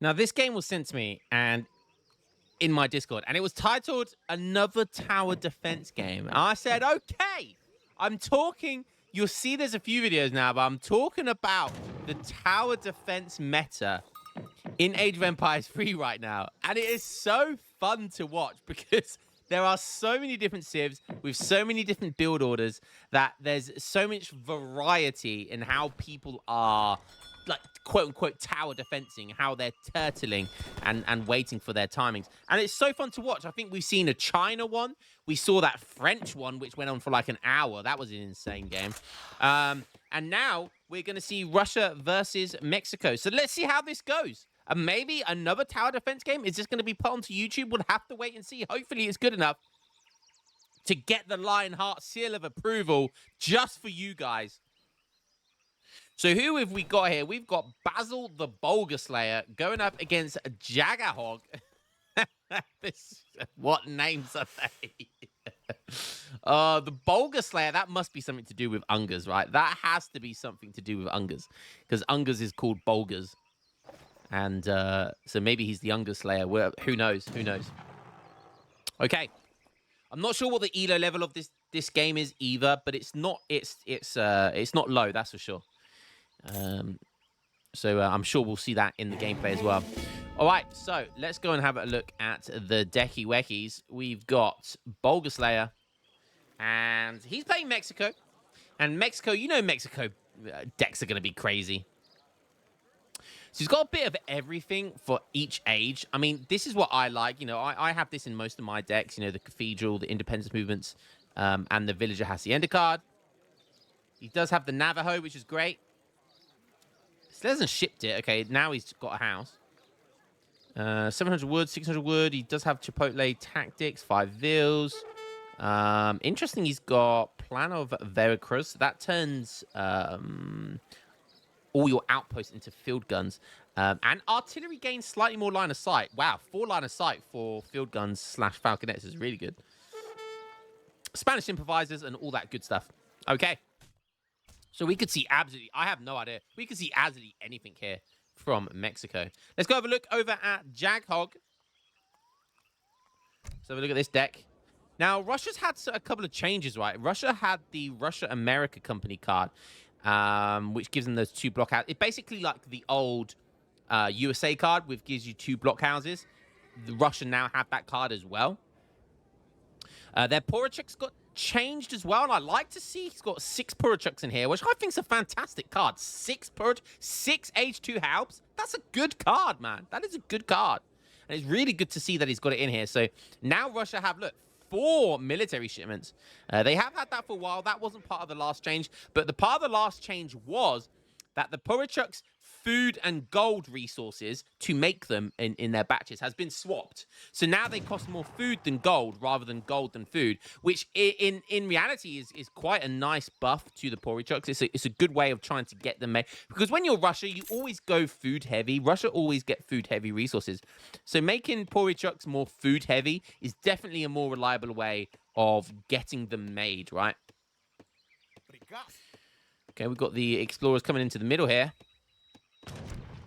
Now, this game was sent to me and in my Discord, and it was titled Another Tower Defense Game. And I said, okay, I'm talking. You'll see there's a few videos now, but I'm talking about the tower defense meta in Age of Empires 3 right now. And it is so fun to watch because there are so many different civs with so many different build orders that there's so much variety in how people are, like, quote unquote tower defensing, how they're turtling and waiting for their timings. And it's so fun to watch. I think we've seen a China one. We saw that French one, which went on for like an hour. That was an insane game. And now we're going to see Russia versus Mexico. So let's see how this goes. Maybe another tower defense game. Is this going to be put onto YouTube? We'll have to wait and see. Hopefully it's good enough to get the Lionheart seal of approval just for you guys. So who have we got here? We've got Basil the Bulgar Slayer going up against Jagahog. What names are they? The Bulgar Slayer, that must be something to do with Ungers, right? That has to be something to do with Ungers, because Ungers is called Bulgars. And so maybe he's the Unger Slayer. Who knows? Who knows? Okay. I'm not sure what the elo level of this game is either, but it's not not low, that's for sure. So I'm sure we'll see that in the gameplay as well. All right, so let's go and have a look at the Decky Weckies. We've got Bulgar Slayer, and he's playing Mexico. And Mexico, you know Mexico decks are going to be crazy. So he's got a bit of everything for each age. I mean, this is what I like. You know, I have this in most of my decks. You know, the Cathedral, the Independence Movements, and the Villager Hacienda card. He does have the Navajo, which is great. Still hasn't shipped it. Okay, now he's got a house. 700 wood, 600 wood. He does have Chipotle Tactics, 5 Vils. Interesting, he's got Plan of Veracruz. That turns all your outposts into field guns. And artillery gains slightly more line of sight. Wow, 4 line of sight for field guns / falconets is really good. Spanish improvisers and all that good stuff. Okay. So we could see absolutely, I have no idea. We could see absolutely anything here from Mexico. Let's go have a look over at Jaghog. So have a look at this deck. Now, Russia's had a couple of changes, right? Russia had the Russia-America Company card, which gives them those 2 blockhouses. It's basically like the old USA card, which gives you 2 blockhouses. The Russian now have that card as well. Their Porochuk's got changed as well, and I like to see he's got 6 Porochuks in here, which I think is a fantastic card. 6 H2 Halbs. That's a good card, man. That is a good card. And it's really good to see that he's got it in here. So now Russia have, look, 4 military shipments. They have had that for a while. That wasn't part of the last change. But the part of the last change was that the Porochuk's food and gold resources to make them in their batches has been swapped. So now they cost more food than gold rather than gold than food, which in reality is quite a nice buff to the Porochuks. It's a good way of trying to get them made. Because when you're Russia, you always go food heavy. Russia always get food heavy resources. So making Porochuks more food heavy is definitely a more reliable way of getting them made, right? Okay, we've got the Explorers coming into the middle here.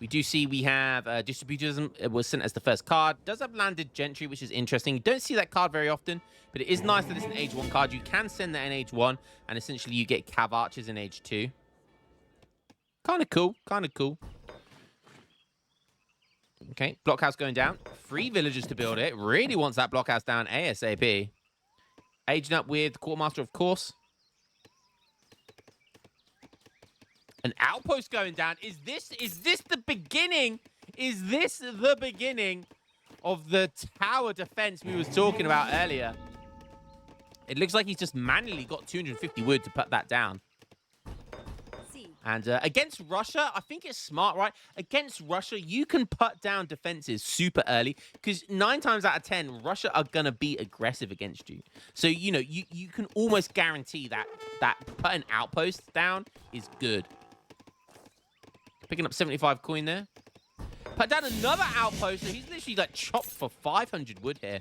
We do see we have Distributism. It was sent as the first card. Does have Landed Gentry, which is interesting. You don't see that card very often, but it is nice that it's an Age 1 card. You can send that in Age 1, and essentially you get Cav Archers in Age 2. Kind of cool. Kind of cool. Okay, Blockhouse going down. 3 villagers to build it. Really wants that Blockhouse down ASAP. Aging up with Quartermaster, of course. An outpost going down. Is this the beginning? Is this the beginning of the tower defense we was talking about earlier? It looks like he's just manually got 250 wood to put that down. And against Russia, I think it's smart, right? Against Russia, you can put down defenses super early because 9 times out of 10, Russia are going to be aggressive against you. So, you know, you can almost guarantee that putting outposts down is good. Picking up 75 coin there. Put down another outpost. So he's literally like chopped for 500 wood here.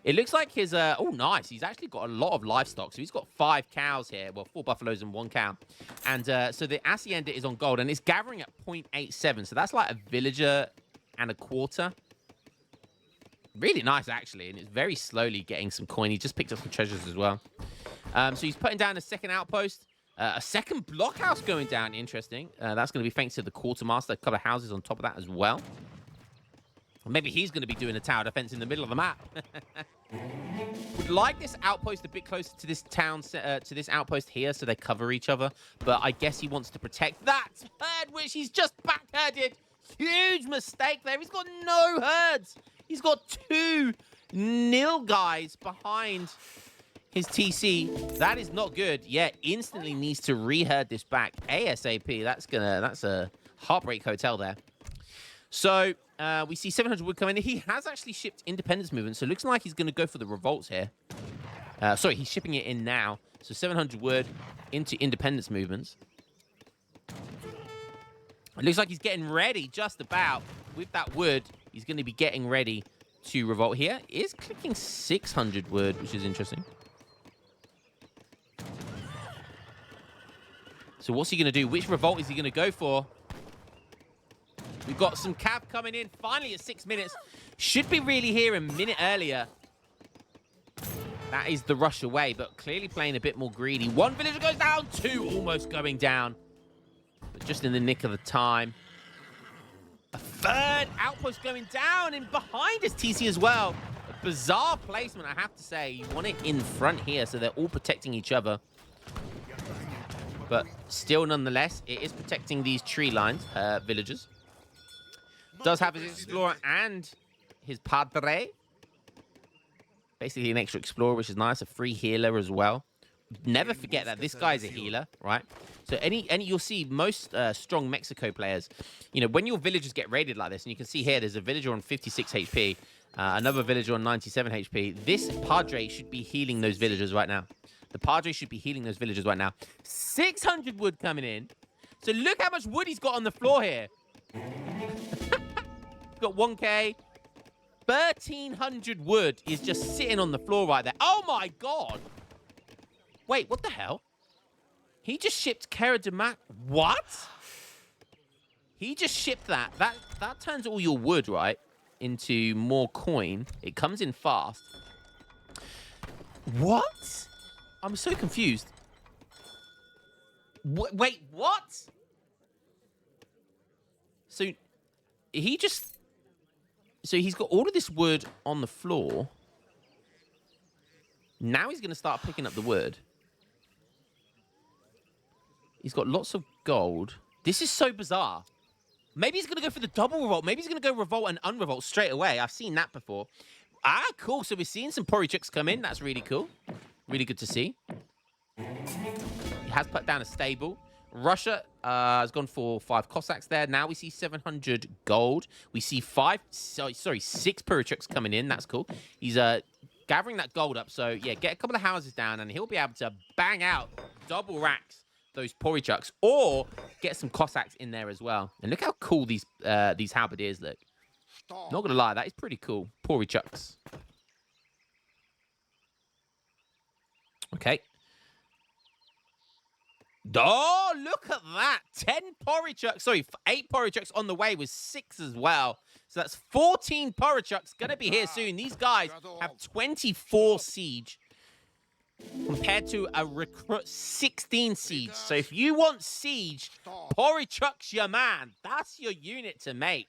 It looks like his, oh, nice. He's actually got a lot of livestock. So he's got 5 cows here. Well, 4 buffaloes and 1 cow. And so the Hacienda is on gold. And it's gathering at 0.87. So that's like a villager and a quarter. Really nice, actually, and it's very slowly getting some coin. He just picked up some treasures as well. So he's putting down a second outpost. A second blockhouse going down. Interesting. That's going to be thanks to the quartermaster. A couple of houses on top of that as well. Or maybe he's going to be doing a tower defense in the middle of the map. Would like this outpost a bit closer to this town, to this outpost here, so they cover each other. But I guess he wants to protect that herd, which he's just back-herded. Huge mistake there. He's got no herds. He's got 2 nil guys behind his TC. That is not good. Yeah, instantly needs to reherd this back ASAP. That's a heartbreak hotel there. So we see 700 wood coming in. He has actually shipped independence movement, so it looks like he's going to go for the revolts here. Sorry, he's shipping it in now. So 700 wood into independence movements. It looks like he's getting ready just about. With that wood, he's going to be getting ready to revolt here. He is clicking 600 wood, which is interesting. So what's he going to do? Which revolt is he going to go for? We've got some cav coming in finally at 6 minutes. Should be really here a minute earlier. That is the rush away, but clearly playing a bit more greedy. 1 villager goes down, 2 almost going down. But just in the nick of the time. A 3rd outpost going down, and behind is TC as well. A bizarre placement, I have to say. You want it in front here, so they're all protecting each other. But still, nonetheless, it is protecting these tree lines, villagers. Does have his explorer and his padre. Basically an extra explorer, which is nice. A free healer as well. Never forget that this guy's a healer, right? So you'll see most strong Mexico players, you know, when your villagers get raided like this, and you can see here, there's a villager on 56 HP, another villager on 97 HP. This padre should be healing those villagers right now. The padre should be healing those villagers right now. 600 wood coming in. So look how much wood he's got on the floor here. He's got 1K. 1,300 wood is just sitting on the floor right there. Oh my god. Wait, what the hell? He just shipped Cara de Mac. What? He just shipped that. That turns all your wood, right, into more coin. It comes in fast. What? I'm so confused. Wait, what? So he just... So he's got all of this wood on the floor. Now he's going to start picking up the wood. He's got lots of gold. This is so bizarre. Maybe he's going to go for the double revolt. Maybe he's going to go revolt and unrevolt straight away. I've seen that before. Ah, cool. So we're seeing some Porichuks come in. That's really cool. Really good to see. He has put down a stable. Russia has gone for 5 Cossacks there. Now we see 700 gold. We see 6 Porichuks coming in. That's cool. He's gathering that gold up. So, yeah, get a couple of houses down, and he'll be able to bang out double racks those Porichuks, or get some Cossacks in there as well. And look how cool these halberdiers look. Not gonna lie, that is pretty cool. Porichuks. Okay. Oh, look at that. 10 Porichuks. Sorry, 8 Porichuks on the way with 6 as well. So that's 14 Porichuks gonna be here soon. These guys have 24 siege compared to a recruit 16 siege. So if you want siege, Porichuk's your man. That's your unit to make.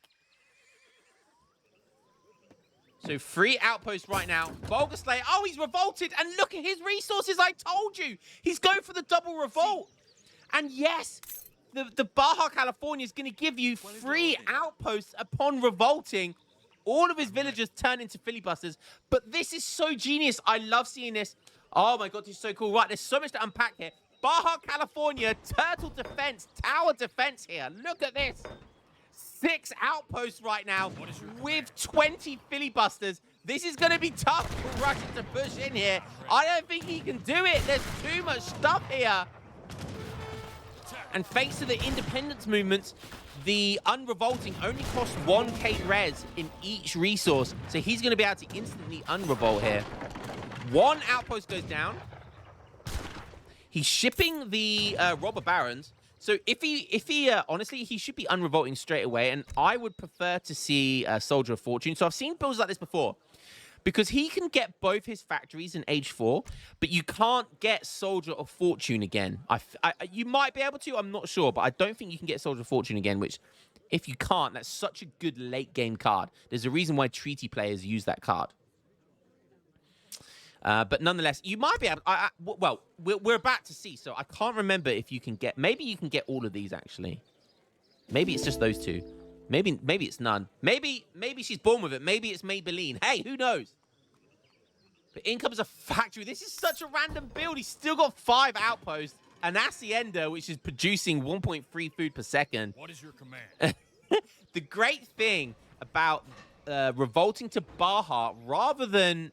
So 3 outposts right now. Bulgarslayer. Oh, he's revolted. And look at his resources. I told you. He's going for the double revolt. And yes, the Baja California is going to give you 3 outposts upon revolting. All of his villagers turn into filibusters. But this is so genius. I love seeing this. Oh my god, this is so cool. Right, there's so much to unpack here. Baja California, turtle defense, tower defense here. Look at this. 6 outposts right now with 20 filibusters. This is going to be tough for Russia to push in here. I don't think he can do it. There's too much stuff here. And thanks to the independence movements, the unrevolting only costs 1k res in each resource. So he's going to be able to instantly unrevolt here. 1 outpost goes down. He's shipping the robber barons. So if he honestly, he should be unrevolting straight away, and I would prefer to see Soldier of Fortune. So I've seen builds like this before, because he can get both his factories in Age 4, but you can't get Soldier of Fortune again. You might be able to, I'm not sure, but I don't think you can get Soldier of Fortune again, which, if you can't, that's such a good late-game card. There's a reason why Treaty players use that card. But nonetheless, you might be able. Well, we're about to see. So I can't remember if you can get. Maybe you can get all of these actually. Maybe it's just those two. Maybe it's none. Maybe she's born with it. Maybe it's Maybelline. Hey, who knows? But in comes a factory. This is such a random build. He's still got 5 outposts. An Hacienda, which is producing 1.3 food per second. What is your command? The great thing about revolting to Baja rather than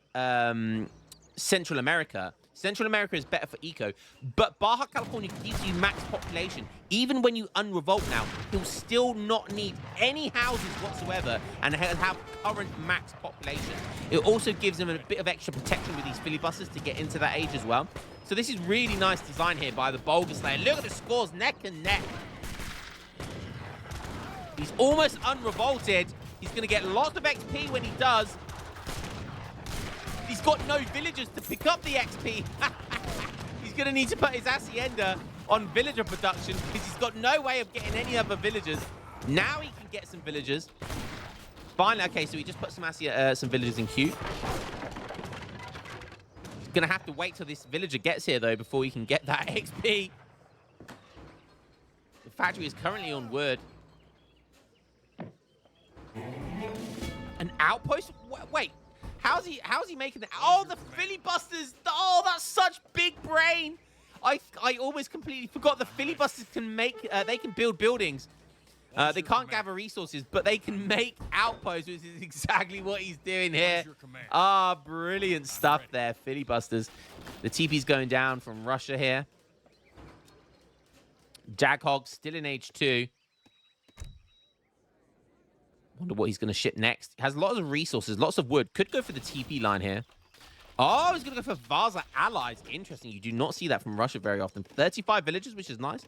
Central America. Central America is better for eco, but Baja California gives you max population. Even when you unrevolt now, he'll still not need any houses whatsoever and he'll have current max population. It also gives him a bit of extra protection with these filibusters to get into that age as well. So this is really nice design here by the Bulgar Slayer. Look at the scores, neck and neck. He's almost unrevolted. He's going to get lots of XP when he does. He's got no villagers to pick up the XP. He's going to need to put his Hacienda on villager production because he's got no way of getting any other villagers. Now he can get some villagers. Finally, okay, so he just put some villagers in queue. He's going to have to wait till this villager gets here, though, before he can get that XP. The factory is currently on word. An outpost? Wait. How's he making that? Oh, the filibusters! Oh, that's such big brain! I almost completely forgot the filibusters can make. They can build buildings. They can't gather resources, but they can make outposts, which is exactly what he's doing here. Ah, brilliant stuff there, filibusters. The TP's going down from Russia here. Jaghog still in Age 2. Wonder what he's going to ship next. Has lots of resources, lots of wood. Could go for the TP line here. Oh, he's going to go for Vaza allies. Interesting. You do not see that from Russia very often. 35 villages, which is nice.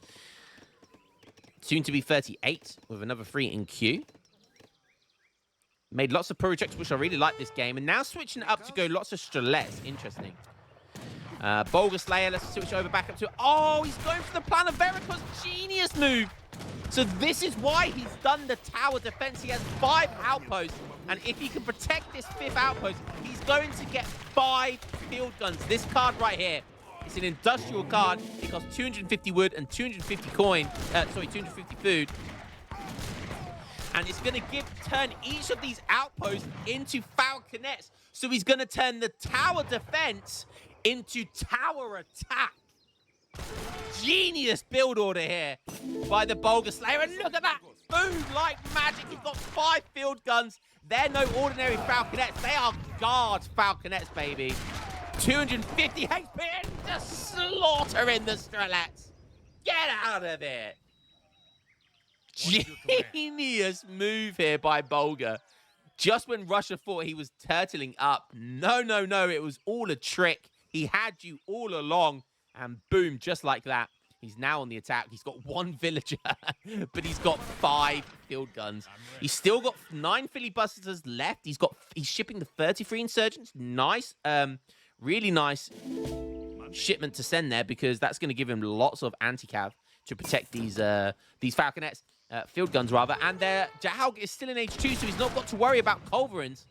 Soon to be 38 with another 3 in queue. Made lots of projects, which I really like this game. And now switching it up to go lots of Strelets. Interesting. Bulgar Slayer, let's switch over back up to... Oh, he's going for the Plan of Veracruz. Genius move. So this is why he's done the tower defense. He has 5 outposts. And if he can protect this 5th outpost, he's going to get 5 field guns. This card right here, it's an industrial card. It costs 250 wood and 250 coin. 250 food. And it's going to turn each of these outposts into falconets. So he's going to turn the tower defense into tower attack. Genius build order here by the Bulgar Slayer. And look at that. Boom, like magic. He's got 5 field guns. They're no ordinary falconets. They are guard falconets, baby. 250 HP and just slaughtering the Strelets. Get out of it. Genius move here by Bulgar. Just when Russia thought he was turtling up. No. It was all a trick. He had you all along. And boom, just like that, he's now on the attack. He's got 1 villager, but he's got 5 field guns. He's still got 9 filibusters left. He's shipping the 33 insurgents. Nice, really nice shipment to send there because that's going to give him lots of anti-cav to protect these falconets, field guns rather. And Jaghog is still in Age 2, so he's not got to worry about culverins.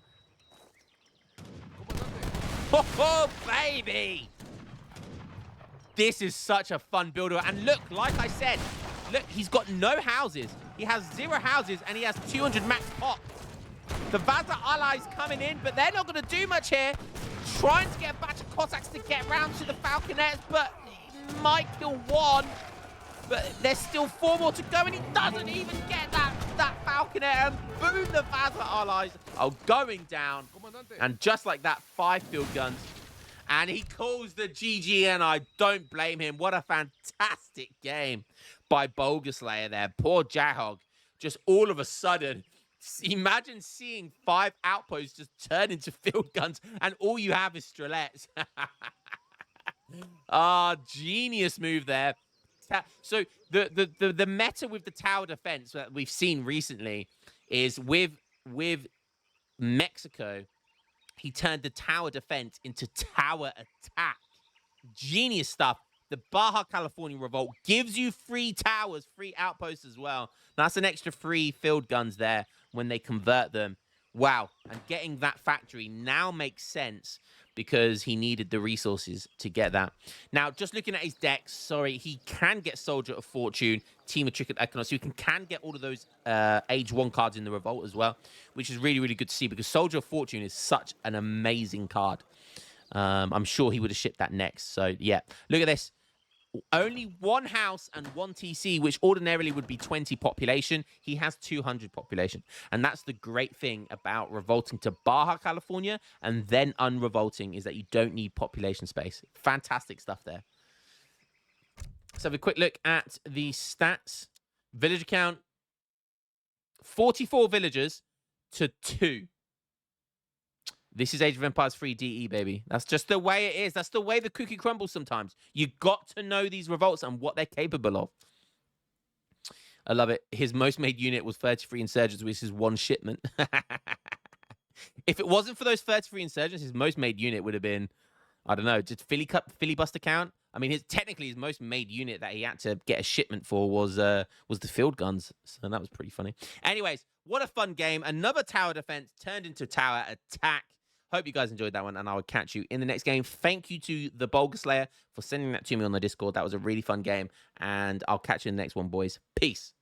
Oh, baby! This is such a fun builder. And look, like I said, look, he's got no houses. He has 0 houses, and he has 200 max pop. The Vaza allies coming in, but they're not going to do much here. Trying to get a batch of Cossacks to get round to the falconets, but he might kill 1. But there's still 4 more to go, and he doesn't even get that falconet. And boom, the Vaza allies are going down. And just like that, 5 field guns. And he calls the GG, and I don't blame him. What a fantastic game by Bulgar Slayer there. Poor Jaghog. Just all of a sudden, imagine seeing 5 outposts just turn into field guns, and all you have is Strelets. Ah, genius move there. So the meta with the tower defense that we've seen recently is with Mexico. He turned the tower defense into tower attack. Genius stuff. The Baja California revolt gives you free towers, free outposts as well. That's an extra free field guns there when they convert them. Wow. And getting that factory now makes sense because he needed the resources to get that. Now, just looking at his decks, sorry, he can get Soldier of Fortune, Team of Trick and Equinox. So he can get all of those Age 1 cards in the revolt as well, which is really, really good to see because Soldier of Fortune is such an amazing card. I'm sure he would have shipped that next. So, yeah. Look at this. Only one house and one TC, which ordinarily would be 20 population. He has 200 population. And that's the great thing about revolting to Baja California and then unrevolting is that you don't need population space. Fantastic stuff there. Let's have a quick look at the stats. Villager count, 44 villagers to 2. This is Age of Empires 3 DE, baby. That's just the way it is. That's the way the cookie crumbles sometimes. You got to know these revolts and what they're capable of. I love it. His most made unit was 33 insurgents, which is 1 shipment. If it wasn't for those 33 insurgents, his most made unit would have been, I don't know, just filibuster count. I mean, technically his most made unit that he had to get a shipment for was the field guns. So that was pretty funny. Anyways, what a fun game. Another tower defense turned into tower attack. Hope you guys enjoyed that one, and I will catch you in the next game. Thank you to the Bulgur Slayer for sending that to me on the Discord. That was a really fun game, and I'll catch you in the next one, boys. Peace.